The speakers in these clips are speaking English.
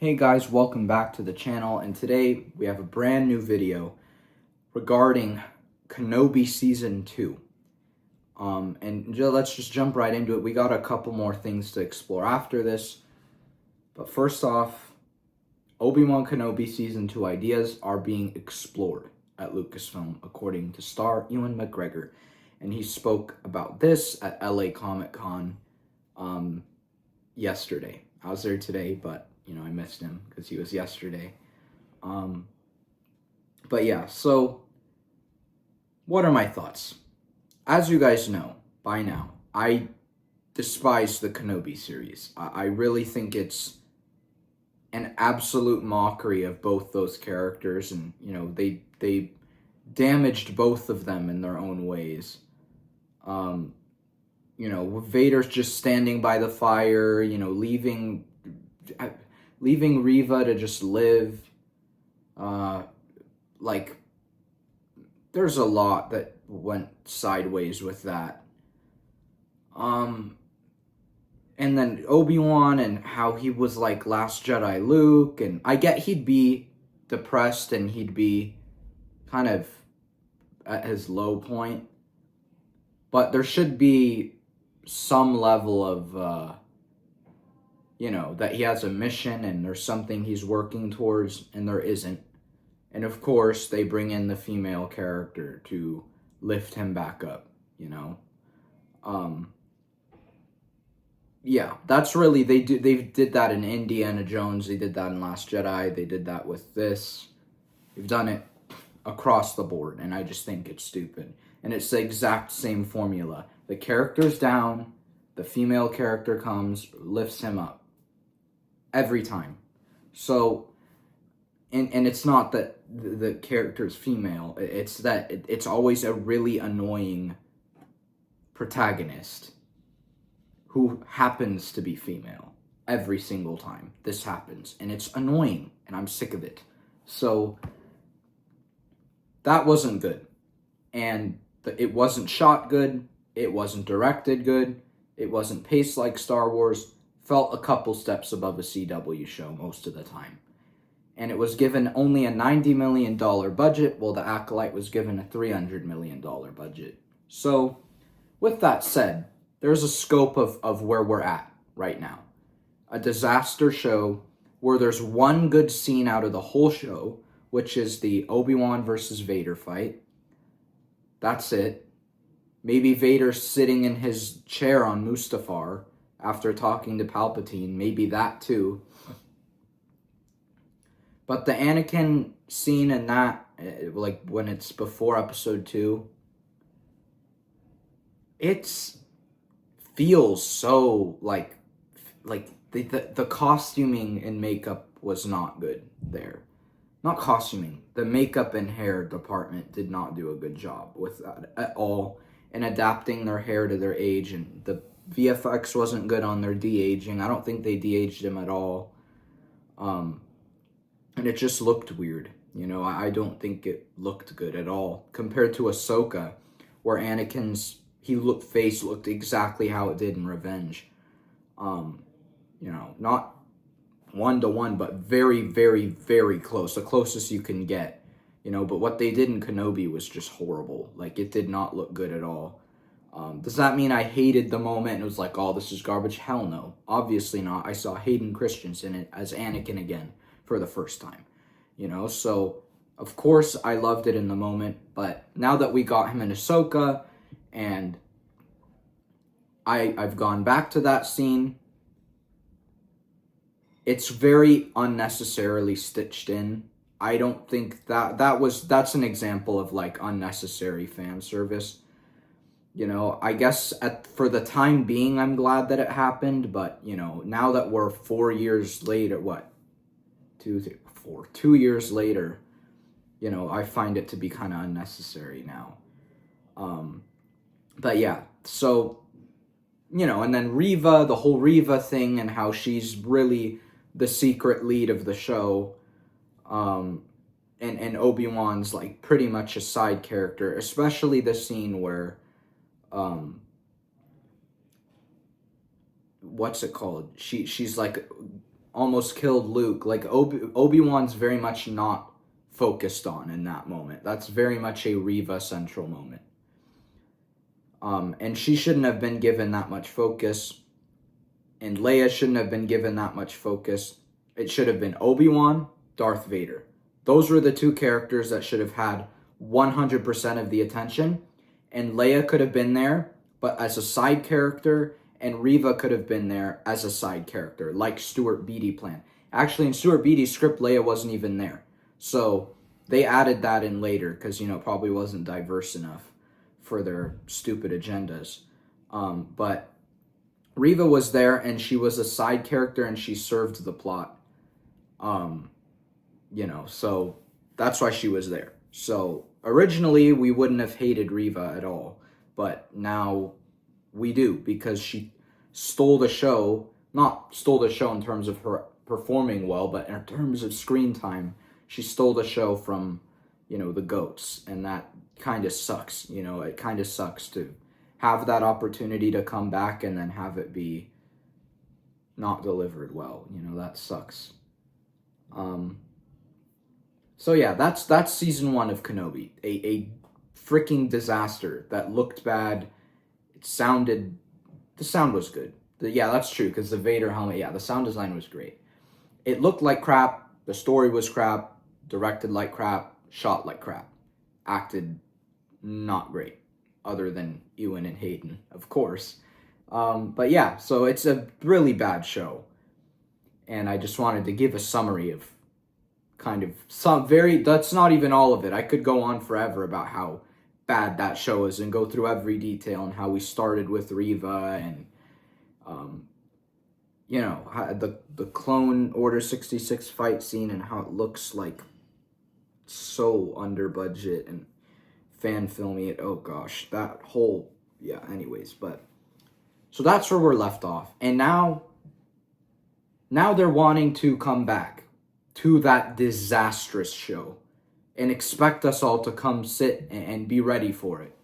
Hey guys, welcome back to the channel, and today we have a brand new video regarding Kenobi Season 2. Let's just jump right into it. We got a couple more things to explore after this. But first off, Obi-Wan Kenobi Season 2 ideas are being explored at Lucasfilm, according to star Ewan McGregor. And he spoke about this at LA Comic-Con yesterday. I was there today, but I missed him because he was yesterday. But yeah, so what are my thoughts? As you guys know by now, I despise the Kenobi series. I really think it's an absolute mockery of both those characters, and they damaged both of them in their own ways. Vader's just standing by the fire, leaving Reva to just live. There's a lot that went sideways with that. And then Obi-Wan and how he was like Last Jedi Luke, and I get he'd be depressed and he'd be kind of at his low point, but there should be some level of that he has a mission and there's something he's working towards, and there isn't. And of course, they bring in the female character to lift him back up, Yeah, that's really, they did that in Indiana Jones, they did that in Last Jedi, they did that with this. They've done it across the board, and I just think it's stupid. And it's the exact same formula. The character's down, the female character comes, lifts him up. Every time. So, and it's not that the character's female, it's that it's always a really annoying protagonist who happens to be female. Every single time this happens, and it's annoying, and I'm sick of it. So, that wasn't good. And it wasn't shot good, it wasn't directed good, it wasn't paced like Star Wars. Felt a couple steps above a CW show most of the time. And it was given only a $90 million budget, while The Acolyte was given a $300 million budget. So, with that said, there's a scope of where we're at right now. A disaster show where there's one good scene out of the whole show, which is the Obi-Wan versus Vader fight. That's it. Maybe Vader sitting in his chair on Mustafar after talking to Palpatine, maybe that too. But the Anakin scene in that, like when it's before episode 2, it feels so like the costuming and makeup was not good there. Not costuming, the makeup and hair department did not do a good job with that at all, in adapting their hair to their age, and the VFX wasn't good on their de-aging. I don't think they de-aged him at all. And it just looked weird. I don't think it looked good at all. Compared to Ahsoka, where Anakin's face looked exactly how it did in Revenge. Not 1-to-1, but very, very, very close. The closest you can get. But what they did in Kenobi was just horrible. Like, it did not look good at all. Does that mean I hated the moment and it was like, oh, this is garbage? Hell no. Obviously not. I saw Hayden Christensen in it as Anakin again for the first time. So of course I loved it in the moment, but now that we got him in Ahsoka, and I've gone back to that scene, it's very unnecessarily stitched in. I don't think that's an example of like unnecessary fan service. I guess for the time being, I'm glad that it happened, but, now that we're 4 years later, 2 years later, I find it to be kind of unnecessary now. But yeah, so, and then Reva, the whole Reva thing, and how she's really the secret lead of the show, and Obi-Wan's like pretty much a side character, especially the scene where, what's it called? She's like almost killed Luke, like Obi-Wan's very much not focused on in that moment. That's very much a Reva central moment. And she shouldn't have been given that much focus. And Leia shouldn't have been given that much focus. It should have been Obi-Wan, Darth Vader. Those were the two characters that should have had 100% of the attention. And Leia could have been there, but as a side character, and Reva could have been there as a side character, like Stuart Beattie planned. Actually, in Stuart Beattie's script, Leia wasn't even there. So they added that in later because, it probably wasn't diverse enough for their stupid agendas. But Reva was there, and she was a side character, and she served the plot. So that's why she was there. So originally, we wouldn't have hated Reva at all, but now we do, because she stole the show. Not stole the show in terms of her performing well, but in terms of screen time, she stole the show from, the GOATs, and that kind of sucks. It kind of sucks to have that opportunity to come back and then have it be not delivered well. That sucks. So yeah, that's season 1 of Kenobi. A freaking disaster that looked bad. The sound was good. Yeah, that's true, because the Vader helmet, the sound design was great. It looked like crap, the story was crap, directed like crap, shot like crap, acted not great, other than Ewan and Hayden, of course. But yeah, so it's a really bad show. And I just wanted to give a summary of that's not even all of it. I could go on forever about how bad that show is and go through every detail and how we started with Reva and, the Clone Order 66 fight scene and how it looks like so under budget and fan filmy. Oh gosh, that whole, anyways, but so that's where we're left off. And now they're wanting to come back to that disastrous show and expect us all to come sit and be ready for it.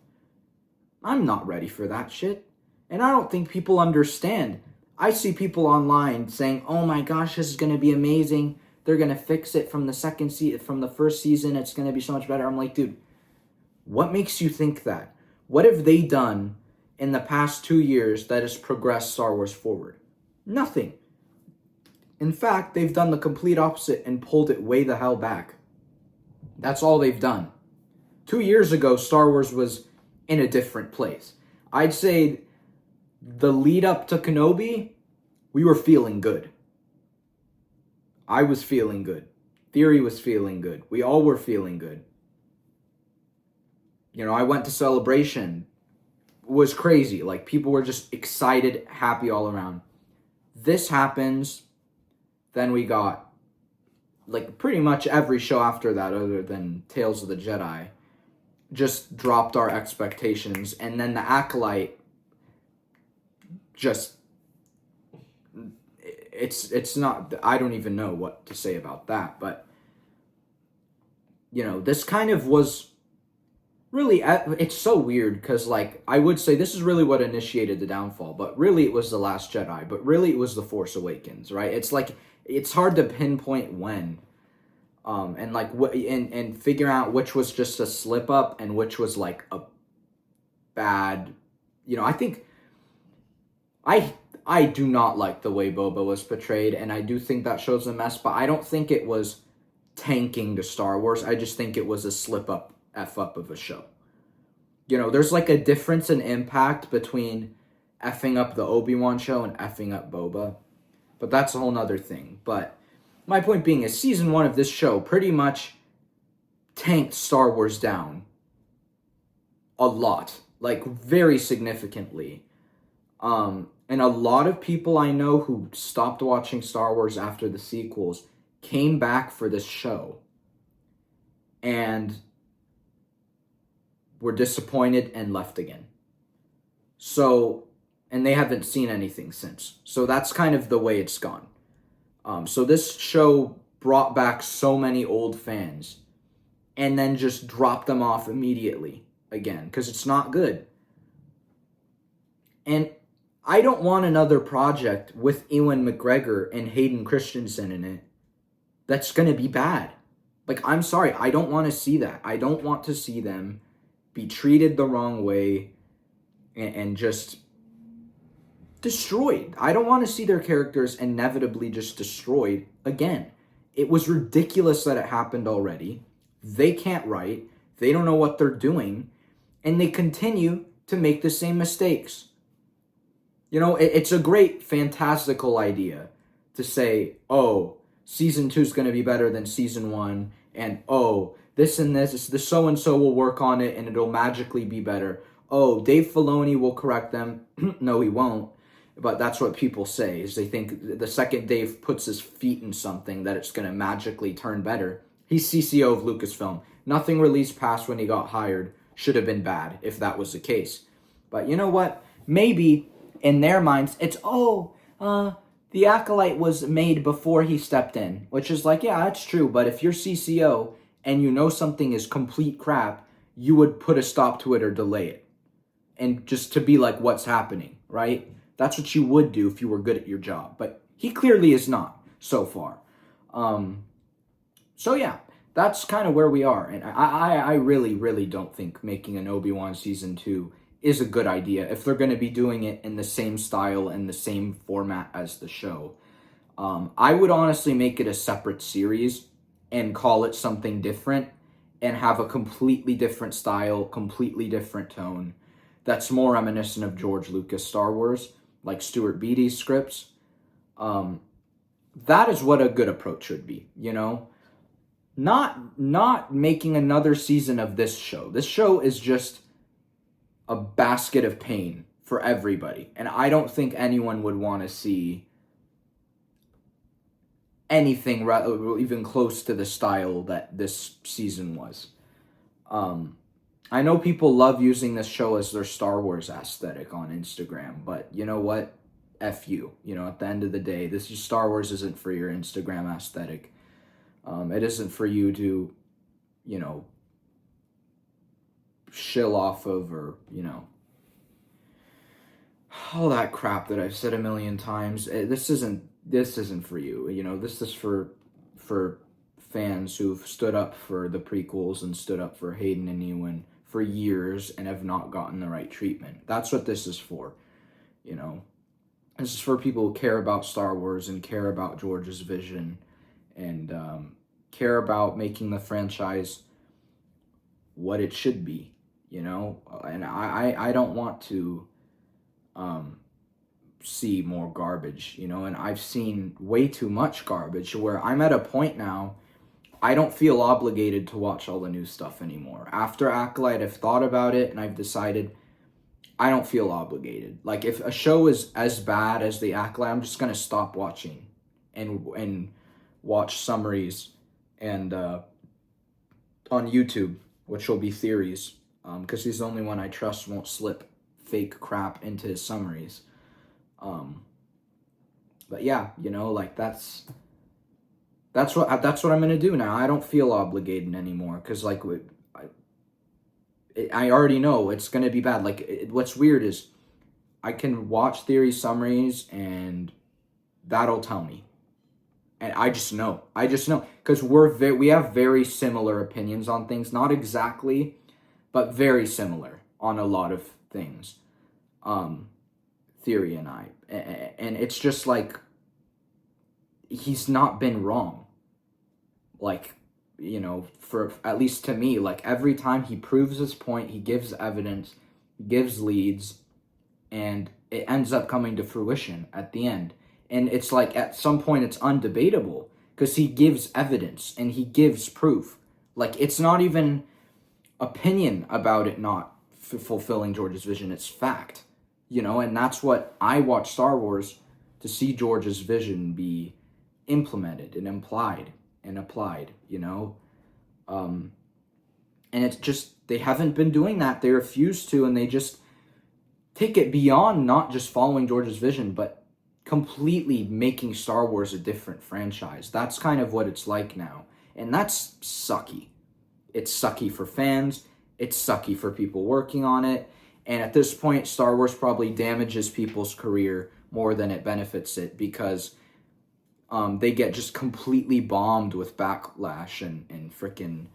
I'm not ready for that shit. And I don't think people understand. I see people online saying, oh my gosh, this is going to be amazing. They're going to fix it from the first season. It's going to be so much better. I'm like, dude, what makes you think that? What have they done in the past 2 years that has progressed Star Wars forward? Nothing. In fact, they've done the complete opposite and pulled it way the hell back. That's all they've done. 2 years ago, Star Wars was in a different place. I'd say the lead up to Kenobi, we were feeling good. I was feeling good. Theory was feeling good. We all were feeling good. I went to Celebration. It was crazy. Like, people were just excited, happy all around. This happens. Then we got, pretty much every show after that, other than Tales of the Jedi, just dropped our expectations. And then The Acolyte just, it's not, I don't even know what to say about that. But, this kind of was really, it's so weird, because, I would say this is really what initiated the downfall. But really, it was The Last Jedi. But really, it was The Force Awakens, right? It's hard to pinpoint when, and figure out which was just a slip up and which was a bad, I think, I do not like the way Boba was portrayed, and I do think that shows a mess, but I don't think it was tanking to Star Wars. I just think it was a slip up, F up of a show. There's a difference in impact between effing up the Obi-Wan show and effing up Boba. But that's a whole nother thing. But my point being is season 1 of this show pretty much tanked Star Wars down a lot. Very significantly. And a lot of people I know who stopped watching Star Wars after the sequels came back for this show. And were disappointed and left again. And they haven't seen anything since. So that's kind of the way it's gone. So this show brought back so many old fans and then just dropped them off immediately again because it's not good. And I don't want another project with Ewan McGregor and Hayden Christensen in it that's going to be bad. Like, I'm sorry, I don't want to see that. I don't want to see them be treated the wrong way and just destroyed. I don't want to see their characters inevitably just destroyed again. It was ridiculous that it happened already. They can't write. They don't know what they're doing. And they continue to make the same mistakes. You know, it's a great, fantastical idea to say, oh, season 2 is going to be better than season 1. And, oh, this and this, the so-and-so will work on it and it'll magically be better. Oh, Dave Filoni will correct them. No, he won't. But that's what people say, is they think the second Dave puts his feet in something that it's going to magically turn better. He's CCO of Lucasfilm. Nothing released past when he got hired should have been bad if that was the case. But you know what? Maybe in their minds, it's, the Acolyte was made before he stepped in. Which is like, yeah, that's true. But if you're CCO and you know something is complete crap, you would put a stop to it or delay it. And just to be like, what's happening, right? That's what you would do if you were good at your job. But he clearly is not so far. So yeah, that's kind of where we are. And I really, really don't think making an Obi-Wan Season 2 is a good idea if they're going to be doing it in the same style and the same format as the show. I would honestly make it a separate series and call it something different and have a completely different style, completely different tone that's more reminiscent of George Lucas Star Wars, like Stuart Beattie's scripts. That is what a good approach should be, you know? Not making another season of this show. This show is just a basket of pain for everybody. And I don't think anyone would want to see anything even close to the style that this season was. I know people love using this show as their Star Wars aesthetic on Instagram, but you know what? F you. You know, at the end of the day, Star Wars isn't for your Instagram aesthetic. It isn't for you to, you know, shill off of, or, you know, all that crap that I've said a million times. This isn't for you. You know, this is for fans who've stood up for the prequels and stood up for Hayden and Ewan for years and have not gotten the right treatment. That's what this is for, you know. This is for people who care about Star Wars and care about George's vision and care about making the franchise what it should be, you know. And I don't want to see more garbage, you know. And I've seen way too much garbage where I'm at a point now I don't feel obligated to watch all the new stuff anymore. After Acolyte, I've thought about it and I've decided I don't feel obligated. Like, if a show is as bad as The Acolyte, I'm just going to stop watching and watch summaries and on YouTube, which will be theories, because he's the only one I trust won't slip fake crap into his summaries. But yeah, you know, like that's what I'm gonna do now. I don't feel obligated anymore because, like, I already know it's gonna be bad. Like, what's weird is I can watch theory summaries and that'll tell me, and I just know because we have very similar opinions on things. Not exactly, but very similar on a lot of things. Theory and I, and it's just like he's not been wrong. Like, you know, for at least to me, like, every time he proves his point, he gives evidence, gives leads, and it ends up coming to fruition at the end. And it's like, at some point, it's undebatable because he gives evidence and he gives proof. Like, it's not even opinion about it not fulfilling George's vision, it's fact, you know. And that's what I watch Star Wars, to see George's vision be implemented and implied and applied, you know. And it's just, they haven't been doing that. They refuse to, and they just take it beyond not just following George's vision, but completely making Star Wars a different franchise. That's kind of what it's like now. And that's sucky. It's sucky for fans. It's sucky for people working on it. And at this point, Star Wars probably damages people's career more than it benefits it, because they get just completely bombed with backlash and freaking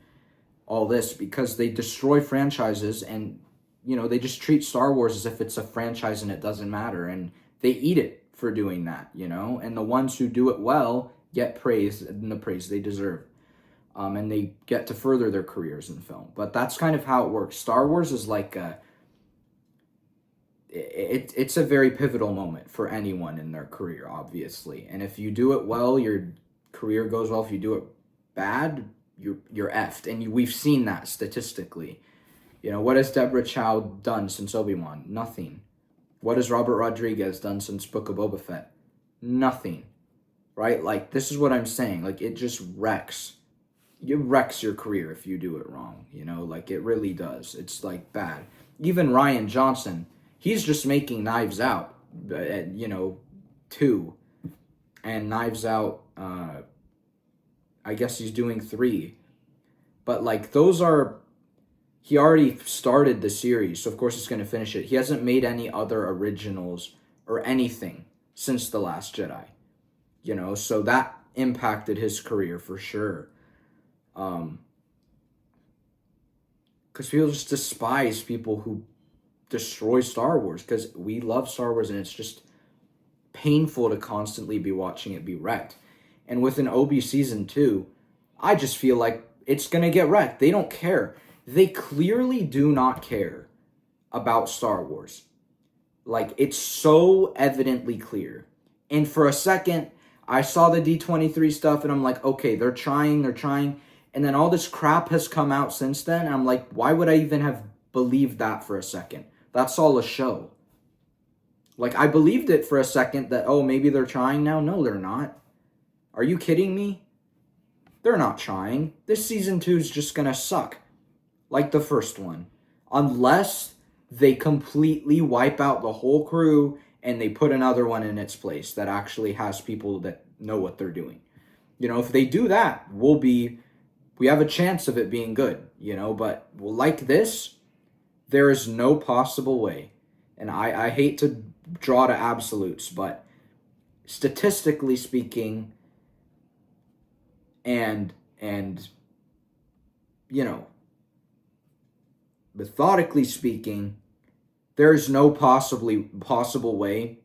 all this, because they destroy franchises, and they just treat Star Wars as if it's a franchise and it doesn't matter, and they eat it for doing that, and the ones who do it well get praise, and the praise they deserve, and they get to further their careers in film. But that's kind of how it works. Star Wars is like it's a very pivotal moment for anyone in their career, obviously, and if you do it well, your career goes well. If you do it bad, you're effed, and we've seen that statistically. What has Deborah Chow done since Obi-Wan? Nothing. What has Robert Rodriguez done since Book of Boba Fett? Nothing. Right? Like, this is what I'm saying. Like, it just wrecks. It wrecks your career if you do it wrong. Like, it really does. It's, like, bad. Even Rian Johnson, he's just making Knives Out, 2. And Knives Out, I guess he's doing 3. But, like, those are... He already started the series, so of course he's going to finish it. He hasn't made any other originals or anything since The Last Jedi. So that impacted his career for sure. Because people just despise people who destroy Star Wars, because we love Star Wars, and it's just painful to constantly be watching it be wrecked. And with an Obi Season 2, I just feel like it's going to get wrecked. They don't care. They clearly do not care about Star Wars. Like, it's so evidently clear. And for a second, I saw the D23 stuff, and I'm like, okay, they're trying. And then all this crap has come out since then, and I'm like, why would I even have believed that for a second? That's all a show. Like, I believed it for a second that, oh, maybe they're trying now. No, they're not. Are you kidding me? They're not trying. This Season 2 is just gonna suck. Like the first one. Unless they completely wipe out the whole crew and they put another one in its place that actually has people that know what they're doing. If they do that, we have a chance of it being good, but like this, there is no possible way. And I hate to draw to absolutes, but statistically speaking, and methodically speaking, there's no possible way,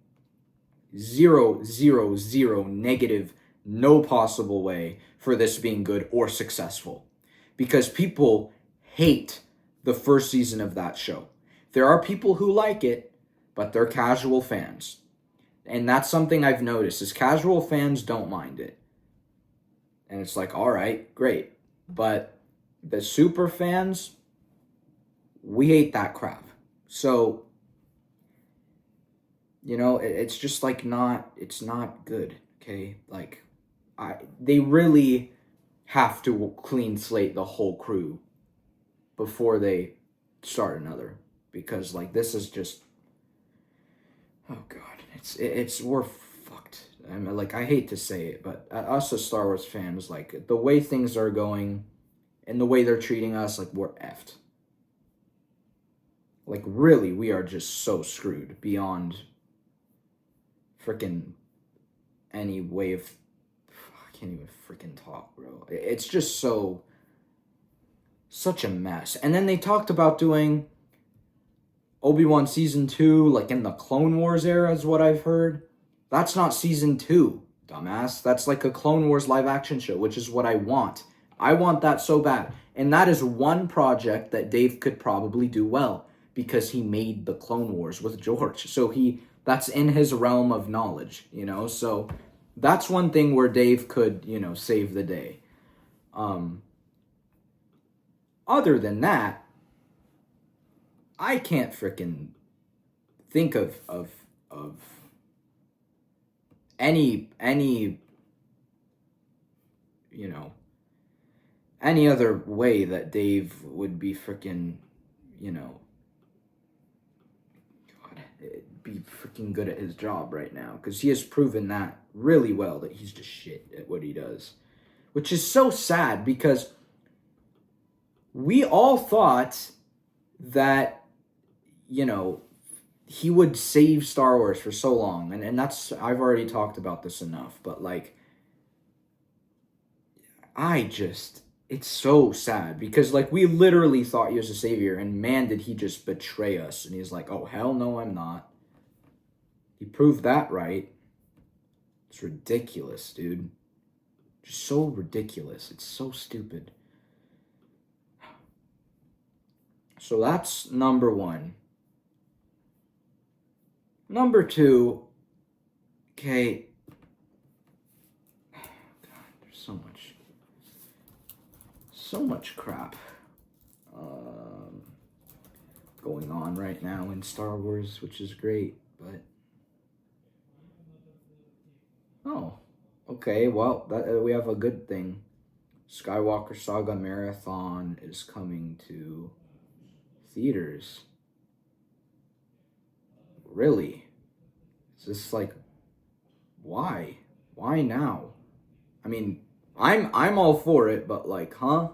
0, 0, 0, negative, no possible way for this being good or successful. Because people hate the first season of that show. There are people who like it, but they're casual fans. And that's something I've noticed, is casual fans don't mind it. And it's like, all right, great. But the super fans, we hate that crap. So, it's just like it's not good, okay? Like, they really have to clean slate the whole crew before they start another. Because, like, this is just, oh God, we're fucked. I mean, like, I hate to say it, but us as Star Wars fans, like, the way things are going and the way they're treating us, like, we're effed. Like, really, we are just so screwed beyond freaking any way of... I can't even freaking talk, bro. It's just such a mess. And then they talked about doing Obi-Wan Season 2, like, in the Clone Wars era, is what I've heard. That's not Season 2, dumbass. That's like a Clone Wars live-action show, which is what I want. I want that so bad. And that is one project that Dave could probably do well, because he made the Clone Wars with George. So that's in his realm of knowledge, So that's one thing where Dave could, save the day. Other than that, I can't freaking think of any other way that Dave would be freaking, be freaking good at his job right now, because he has proven that really well, that he's just shit at what he does, which is so sad, because we all thought that you know, he would save Star Wars for so long. And that's, I've already talked about this enough, but like, it's so sad because like we literally thought he was a savior, and man, did he just betray us. And he's like, oh, hell no, I'm not. He proved that right. It's ridiculous, dude. Just so ridiculous. It's so stupid. So that's number one. Number two, okay. God, there's so much crap going on right now in Star Wars, which is great, but oh, okay, well, we have a good thing. Skywalker Saga Marathon is coming to theaters. Really? Is this like, why? Why now? I mean, I'm all for it, but like, huh?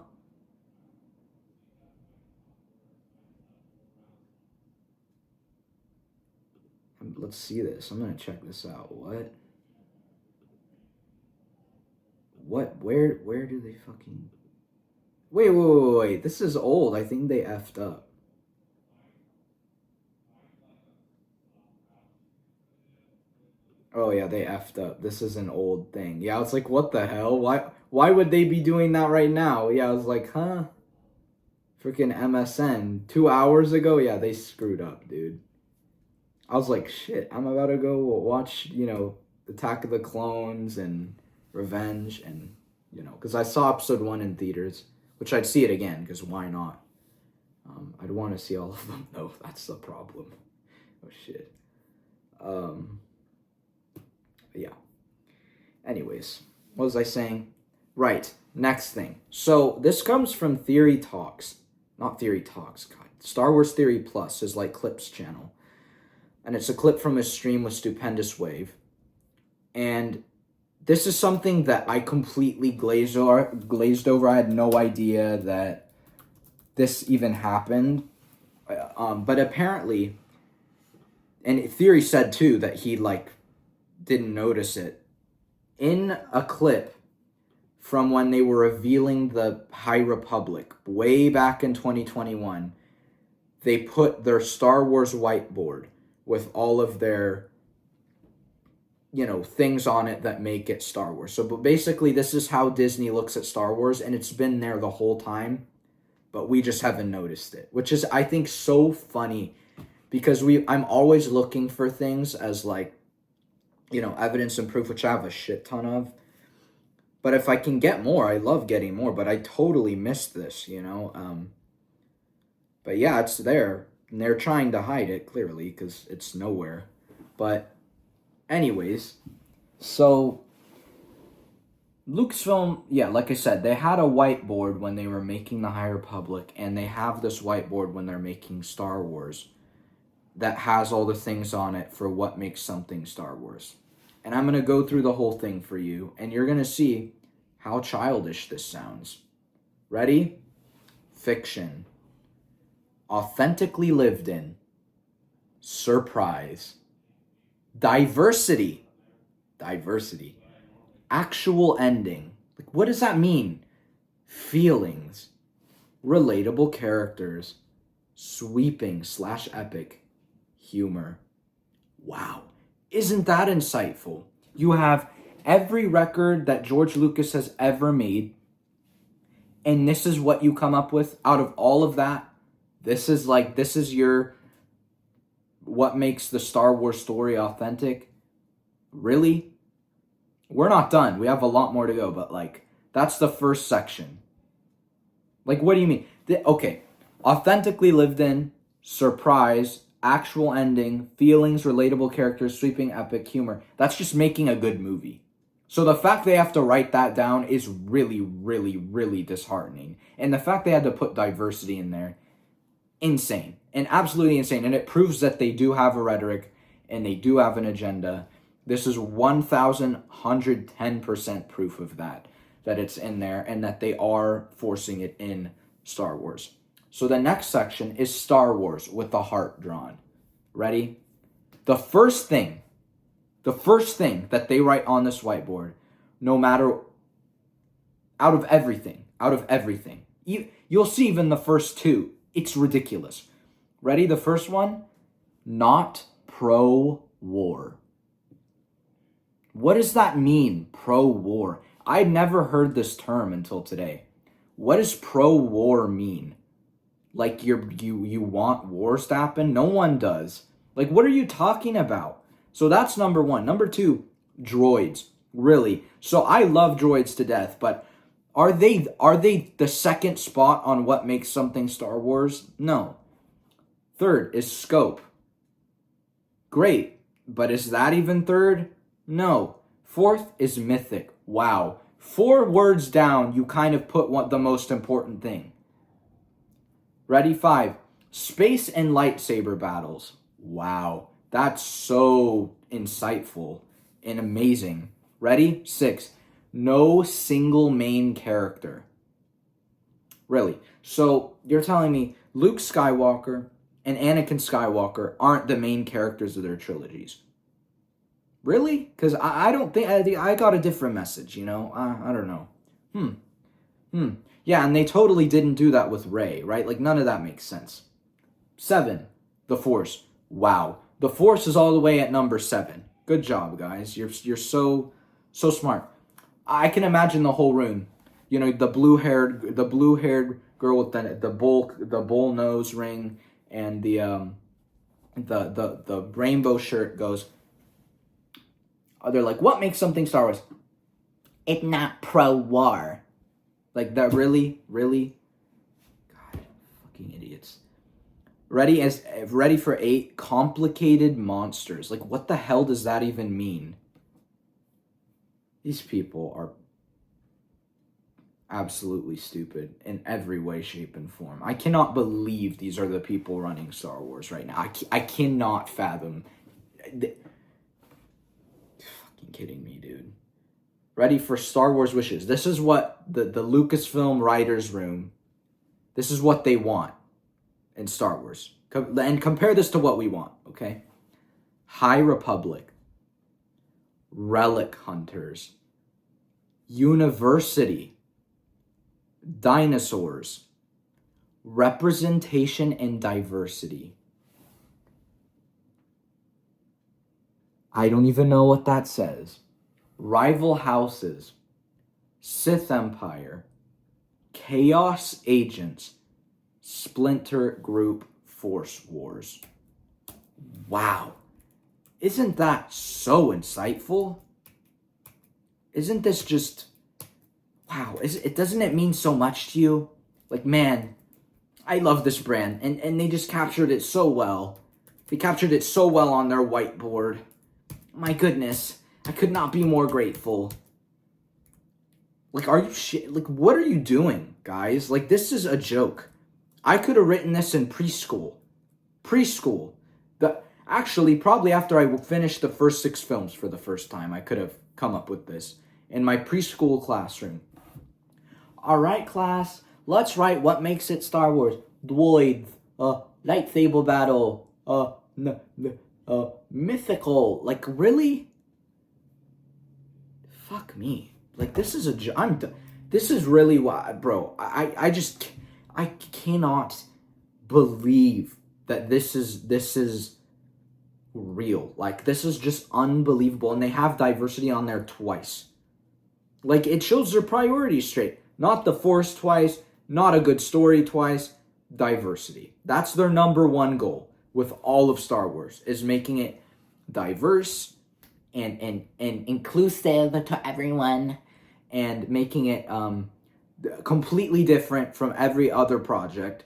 Let's see this. I'm gonna check this out. What? Where do they fucking... Wait. This is old. I think they effed up. Oh yeah, they effed up. This is an old thing. Yeah, I was like, what the hell? Why would they be doing that right now? Yeah, I was like, huh? Freaking MSN. 2 hours ago? Yeah, they screwed up, dude. I was like, shit, I'm about to go watch, Attack of the Clones and Revenge, and, because I saw episode 1 in theaters, which I'd see it again, because why not? I'd want to see all of them, though. That's the problem. Oh, shit. Yeah. Anyways, what was I saying? Right, next thing. So, this comes from Theory Talks. Not Theory Talks, God. Star Wars Theory Plus, his, Clips channel. And it's a clip from his stream with Stupendous Wave. And this is something that I completely glazed over. I had no idea that this even happened. But apparently, and Theory said too that he didn't notice it. In a clip from when they were revealing the High Republic way back in 2021, they put their Star Wars whiteboard with all of their, things on it that make it Star Wars. So, but basically, this is how Disney looks at Star Wars, and it's been there the whole time, but we just haven't noticed it, which is, I think, so funny, because I'm always looking for things as, evidence and proof, which I have a shit ton of. But if I can get more, I love getting more, but I totally missed this, But yeah, it's there. And they're trying to hide it, clearly, because it's nowhere. But anyways, so Lucasfilm, yeah, like I said, they had a whiteboard when they were making the High Republic, and they have this whiteboard when they're making Star Wars that has all the things on it for what makes something Star Wars. And I'm going to go through the whole thing for you, and you're going to see how childish this sounds. Ready? Fiction. Authentically lived in. Surprise. Diversity. Actual ending. What does that mean? Feelings. Relatable characters. Sweeping / epic. Humor. Wow. Isn't that insightful? You have every record that George Lucas has ever made, and this is what you come up with out of all of that. This is what makes the Star Wars story authentic. Really? We're not done. We have a lot more to go, but that's the first section. What do you mean? Okay. Authentically lived in, surprise, actual ending, feelings, relatable characters, sweeping epic, humor. That's just making a good movie. So the fact they have to write that down is really, really, really disheartening. And the fact they had to put diversity in there, insane. And absolutely insane. And it proves that they do have a rhetoric and they do have an agenda. This is 1,110% proof of that it's in there and that they are forcing it in Star Wars. So the next section is Star Wars with the heart drawn. Ready? The first thing that they write on this whiteboard, no matter, out of everything, you'll see even the first two, it's ridiculous. Ready? The first one, not pro-war. What does that mean, pro-war? I'd never heard this term until today. What does pro-war mean? Like you want wars to happen? No one does. Like, what are you talking about? So that's number one. Number two, droids. Really? So I love droids to death, but are they the second spot on what makes something Star Wars? No. Third is scope. Great, but is that even third? No. Fourth is mythic. Wow. 4 words down, you kind of put the most important thing. Ready? 5. Space and lightsaber battles. Wow. That's so insightful and amazing. Ready? 6. No single main character. Really? So you're telling me Luke Skywalker and Anakin Skywalker aren't the main characters of their trilogies? Really? Because I don't think, I got a different message, you know? I don't know. Yeah, and they totally didn't do that with Rey, right? Like, none of that makes sense. 7, the Force. Wow. The Force is all the way at number 7. Good job, guys. You're so smart. I can imagine the whole room. You know, the blue-haired girl with the bull nose ring and the rainbow shirt goes. They're like, what makes something Star Wars? It's not pro-war. Like that, really? God, fucking idiots. Ready for 8, complicated monsters. Like, what the hell does that even mean? These people are absolutely stupid in every way, shape, and form. I cannot believe these are the people running Star Wars right now. I cannot fathom. Fucking kidding me, dude. Ready for Star Wars wishes. This is what the Lucasfilm writers' room, this is what they want in Star Wars. And compare this to what we want, okay? High Republic, Relic Hunters, University, Dinosaurs, Representation and Diversity. I don't even know what that says. Rival Houses, Sith Empire, Chaos Agents, Splinter Group, Force Wars. Wow. Isn't that so insightful? Isn't this just... Wow. Doesn't it mean so much to you? Like, man, I love this brand. And they just captured it so well. They captured it so well on their whiteboard. My goodness. I could not be more grateful. Like, are you like, what are you doing, guys? Like, this is a joke. I could have written this in preschool. Actually, probably after I finished the first 6 films for the first time, I could have come up with this in my preschool classroom. All right, class, let's write what makes it Star Wars. Droids, lightsaber battle, mythical. Like, really? Fuck me. Like, this is this is really why, bro. I cannot believe that this is real. Like, this is just unbelievable. And they have diversity on there twice. Like, it shows their priorities straight. Not the Force twice, not a good story twice, diversity. That's their number one goal with all of Star Wars, is making it diverse and inclusive to everyone, and making it completely different from every other project,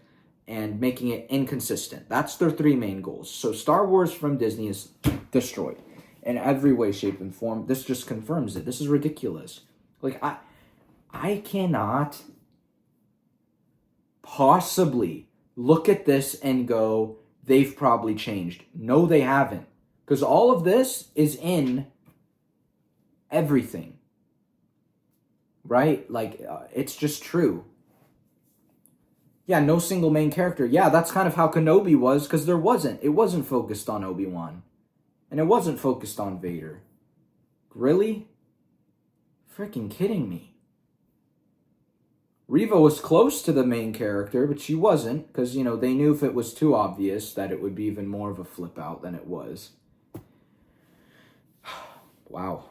and making it inconsistent. That's their 3 main goals. So Star Wars from Disney is destroyed in every way, shape, and form. This just confirms it. This is ridiculous. Like, I cannot possibly look at this and go, they've probably changed. No, they haven't. Because all of this is in everything. Right? Like, it's just true. Yeah, no single main character. Yeah, that's kind of how Kenobi was, because there wasn't. It wasn't focused on Obi-Wan. And it wasn't focused on Vader. Really? Freaking kidding me. Reva was close to the main character, but she wasn't, because, they knew if it was too obvious that it would be even more of a flip out than it was. Wow.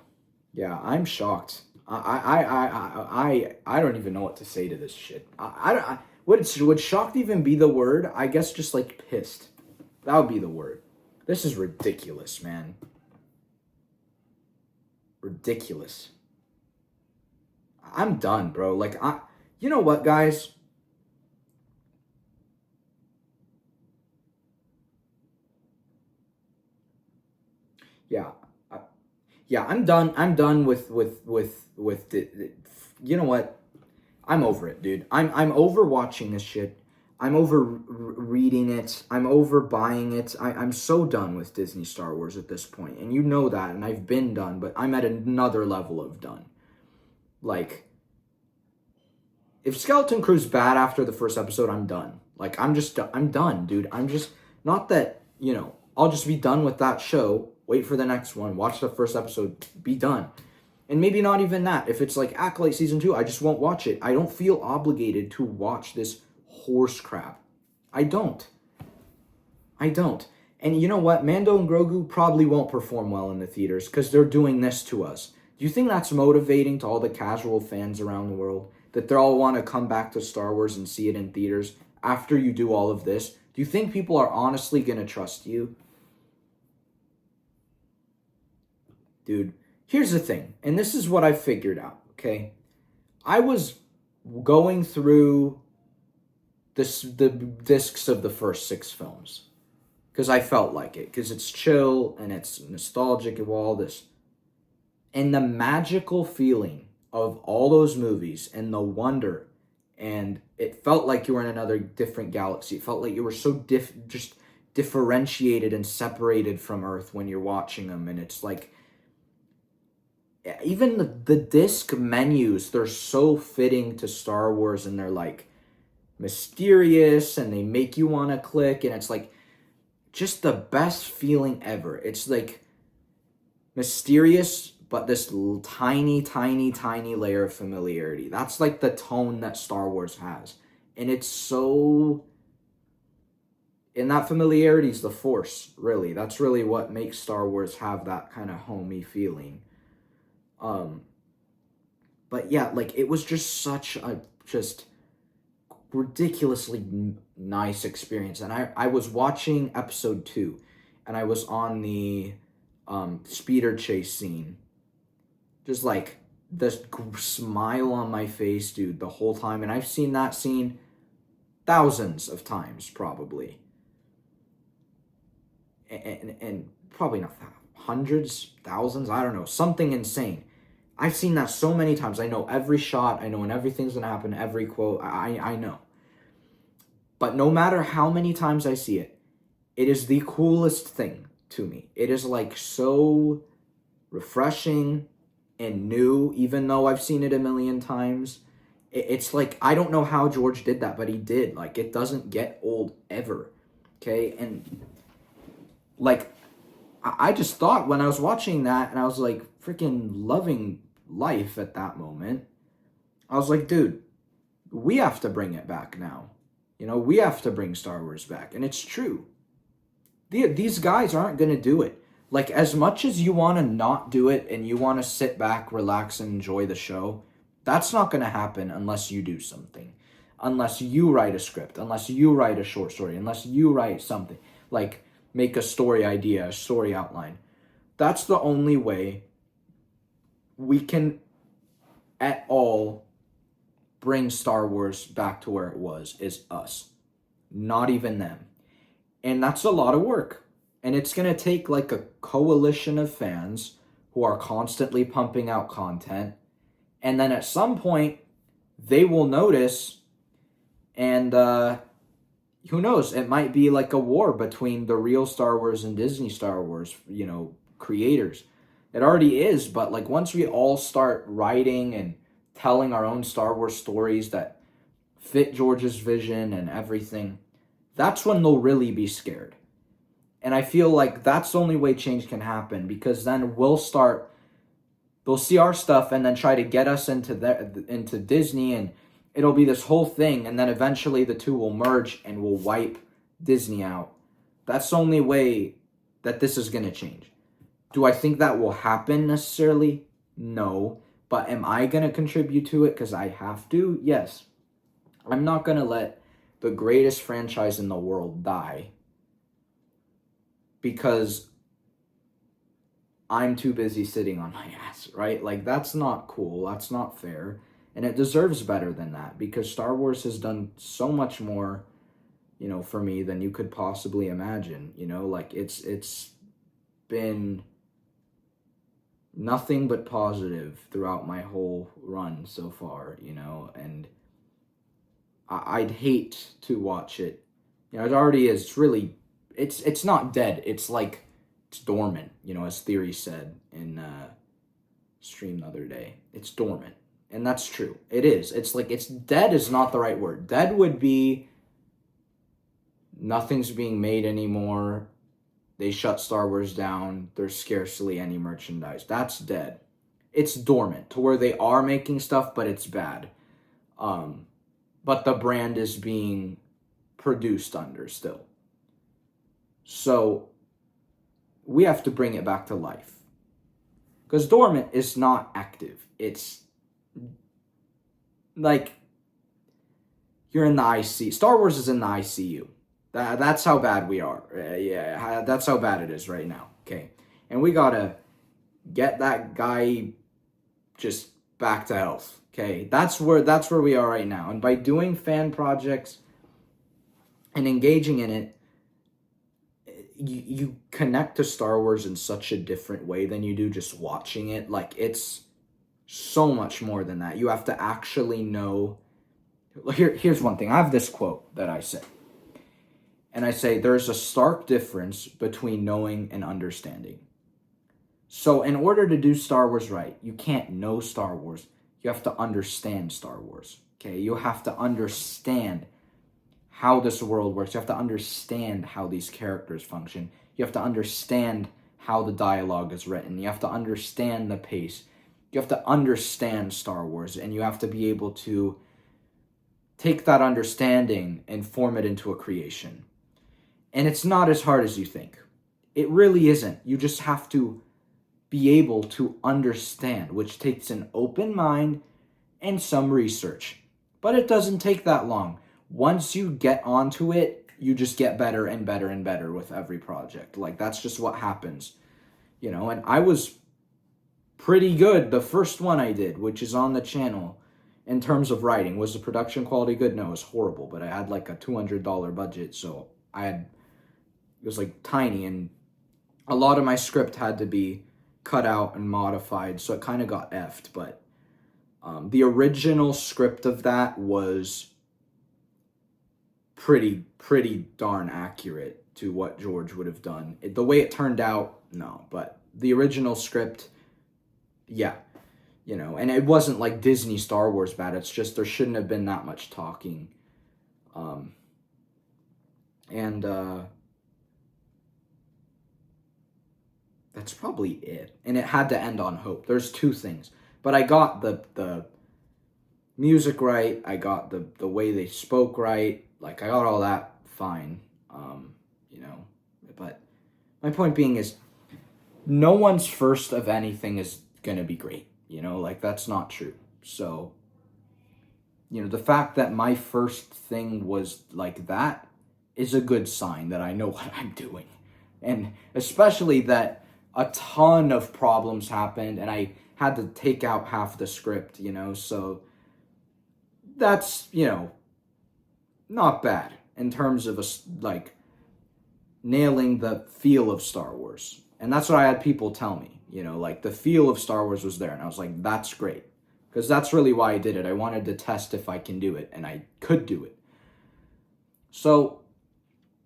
Yeah, I'm shocked. I don't even know what to say to this shit. Would shocked even be the word? I guess just like pissed. That would be the word. This is ridiculous, man. Ridiculous. I'm done, bro. Like, you know what, guys? Yeah. I'm done. I'm done with the you know what? I'm over it, dude. I'm over watching this shit. I'm over reading it. I'm over buying it. I'm so done with Disney Star Wars at this point. And you know that, and I've been done, but I'm at another level of done. Like, if Skeleton Crew's bad after the first episode, I'm done. Like, I'm done, dude. I'm just, not that, I'll just be done with that show, wait for the next one, watch the first episode, be done. And maybe not even that. If it's like Acolyte Season 2, I just won't watch it. I don't feel obligated to watch this horse crap. I don't. And you know what? Mando and Grogu probably won't perform well in the theaters because they're doing this to us. Do you think that's motivating to all the casual fans around the world? That they all want to come back to Star Wars and see it in theaters after you do all of this? Do you think people are honestly going to trust you? Dude, here's the thing, and this is what I figured out, okay? I was going through the discs of the first 6 films because I felt like it, because it's chill and it's nostalgic and all this. And the magical feeling of all those movies and the wonder, and it felt like you were in another different galaxy. It felt like you were so just differentiated and separated from Earth when you're watching them, and it's like, even the disc menus, they're so fitting to Star Wars, and they're like mysterious, and they make you want to click, and it's like just the best feeling ever. It's like mysterious, but this tiny layer of familiarity. That's like the tone that Star Wars has. And it's so... And that familiarity is the Force, really. That's really what makes Star Wars have that kind of homey feeling. But yeah, like, it was just such a ridiculously nice experience. And I was watching episode 2, and I was on the speeder chase scene. Just like this smile on my face, dude, the whole time. And I've seen that scene thousands of times, probably. And probably not hundreds, thousands, I don't know, something insane. I've seen that so many times. I know every shot. I know when everything's going to happen, every quote. I know. But no matter how many times I see it, it is the coolest thing to me. It is like so refreshing and new, even though I've seen it a million times. It's like, I don't know how George did that, but he did. Like, it doesn't get old ever. Okay? And like, I just thought when I was watching that, and I was like freaking loving life at that moment, I was like, dude, we have to bring it back now. We have to bring Star Wars back. And it's true. These guys aren't going to do it. Like, as much as you want to not do it and you want to sit back, relax, and enjoy the show, that's not going to happen unless you do something. Unless you write a script, unless you write a short story, unless you write something. Like, make a story idea, a story outline. That's the only way we can at all bring Star Wars back to where it was, is us. Not even them. And that's a lot of work. And it's going to take like a coalition of fans who are constantly pumping out content. And then at some point, they will notice, and who knows, it might be like a war between the real Star Wars and Disney Star Wars, creators. It already is, but like once we all start writing and telling our own Star Wars stories that fit George's vision and everything, that's when they'll really be scared. And I feel like that's the only way change can happen, because then they'll see our stuff and then try to get us into Disney, and it'll be this whole thing, and then eventually the two will merge and will wipe Disney out. That's the only way that this is going to change. Do I think that will happen necessarily? No. But am I going to contribute to it because I have to? Yes. I'm not going to let the greatest franchise in the world die because I'm too busy sitting on my ass, right? Like, that's not cool. That's not fair. And it deserves better than that, because Star Wars has done so much more, for me than you could possibly imagine. Like, it's been nothing but positive throughout my whole run so far, and I'd hate to watch it. It already is really, it's not dead. It's like, it's dormant, as Theory said in stream the other day. It's dormant. And that's true. It is. It's like, it's dead is not the right word. Dead would be nothing's being made anymore. They shut Star Wars down. There's scarcely any merchandise. That's dead. It's dormant to where they are making stuff, but it's bad. But the brand is being produced under still. So we have to bring it back to life. Because dormant is not active. It's like you're in the ICU. Star Wars is in the ICU. That's how bad we are. Yeah, that's how bad it is right now. Okay. And we gotta get that guy just back to health. Okay. That's where we are right now. And by doing fan projects and engaging in it, you connect to Star Wars in such a different way than you do just watching it. Like, it's so much more than that. You have to actually know. Here's one thing. I have this quote that I say. And I say, there's a stark difference between knowing and understanding. So in order to do Star Wars right, you can't know Star Wars. You have to understand Star Wars. Okay? You have to understand how this world works. You have to understand how these characters function. You have to understand how the dialogue is written. You have to understand the pace. You have to understand Star Wars, and you have to be able to take that understanding and form it into a creation. And it's not as hard as you think. It really isn't. You just have to be able to understand, which takes an open mind and some research. But it doesn't take that long. Once you get onto it, you just get better and better and better with every project. Like, that's just what happens. And I was pretty good the first one I did, which is on the channel, in terms of writing. Was the production quality good? No, it was horrible, but I had like a $200 budget, so it was like tiny, and a lot of my script had to be cut out and modified, so it kind of got effed. But the original script of that was pretty darn accurate to what George would have done. The way it turned out, no, but the original script, yeah, and it wasn't like Disney Star Wars bad. It's just there shouldn't have been that much talking. That's probably it. And it had to end on hope. There's two things. But I got the music right. I got the way they spoke right. Like, I got all that fine. But my point being is, no one's first of anything is going to be great. Like, that's not true. So, the fact that my first thing was like that is a good sign that I know what I'm doing. And especially that a ton of problems happened and I had to take out half the script, so that's, not bad in terms of nailing the feel of Star Wars. And that's what I had people tell me, like, the feel of Star Wars was there. And I was like, that's great. Because that's really why I did it. I wanted to test if I can do it, and I could do it. So,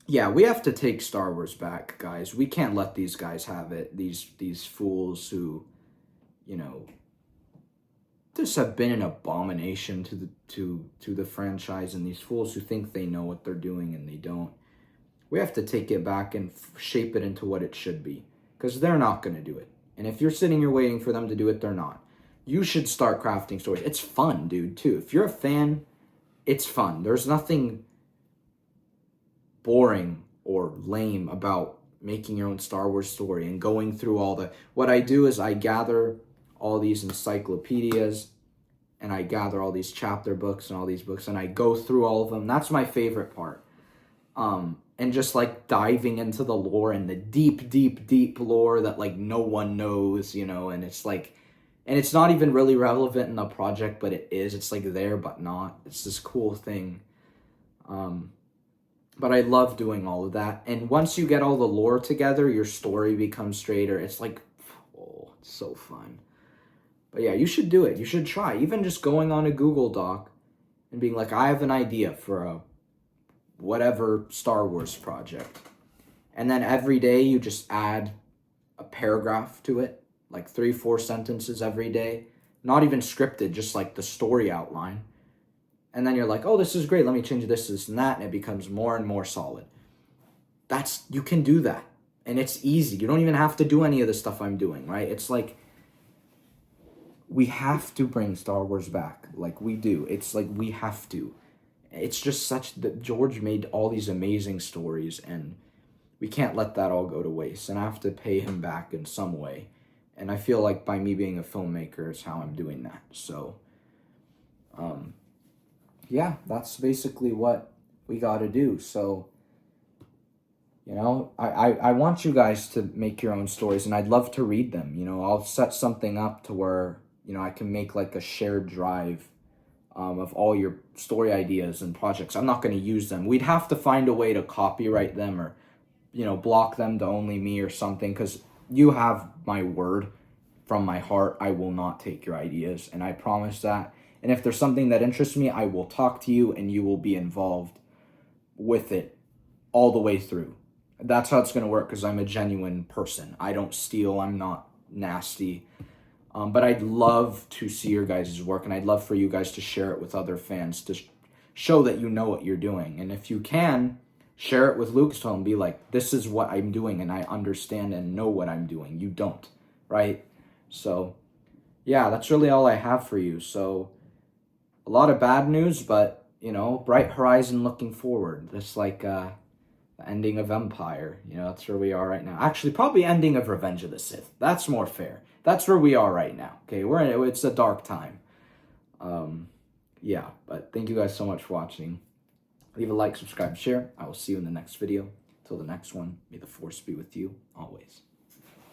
yeah, we have to take Star Wars back, guys. We can't let these guys have it. These fools who, characters have been an abomination to the franchise, and these fools who think they know what they're doing and they don't. We have to take it back and shape it into what it should be, because they're not going to do it. And if you're sitting here waiting for them to do it, they're not. You should start crafting stories. It's fun, dude, too. If you're a fan, it's fun. There's nothing boring or lame about making your own Star Wars story and going through all the... What I do is I gather all these encyclopedias and I gather all these chapter books and all these books and I go through all of them. That's my favorite part. And just like diving into the lore and the deep lore that like no one knows, you know, and it's like, and it's not even really relevant in the project, but it is. It's like there, but not. It's this cool thing. But I love doing all of that. And once you get all the lore together, your story becomes straighter. It's like, oh, it's so fun. But yeah, you should do it. You should try. Even just going on a Google Doc and being like, I have an idea for a whatever Star Wars project. And then every day you just add a paragraph to it, like 3-4 sentences every day. Not even scripted, just like the story outline. And then you're like, oh, this is great. Let me change this, and that. And it becomes more and more solid. You can do that. And it's easy. You don't even have to do any of the stuff I'm doing, right? It's like, we have to bring Star Wars back. Like, we do. It's like, we have to. It's just such that George made all these amazing stories, and we can't let that all go to waste. And I have to pay him back in some way. And I feel like by me being a filmmaker is how I'm doing that. So, yeah, that's basically what we got to do. So, you know, I want you guys to make your own stories, and I'd love to read them. You know, I'll set something up to where, you know, I can make like a shared drive of all your story ideas and projects. I'm not going to use them. We'd have to find a way to copyright them or, you know, block them to only me or something, because you have my word from my heart. I will not take your ideas, and I promise that. And if there's something that interests me, I will talk to you and you will be involved with it all the way through. That's how it's going to work, because I'm a genuine person. I don't steal. I'm not nasty. But I'd love to see your guys' work, and I'd love for you guys to share it with other fans to show that you know what you're doing. And if you can, share it with Lucasfilm and be like, this is what I'm doing, and I understand and know what I'm doing. You don't, right? So, yeah, that's really all I have for you. So, a lot of bad news, but, you know, bright horizon looking forward. Just like the ending of Empire. You know, that's where we are right now. Actually, probably ending of Revenge of the Sith. That's more fair. That's where we are right now. Okay, it's a dark time. Yeah, but thank you guys so much for watching. Leave a like, subscribe, share. I will see you in the next video. Till the next one, may the Force be with you always.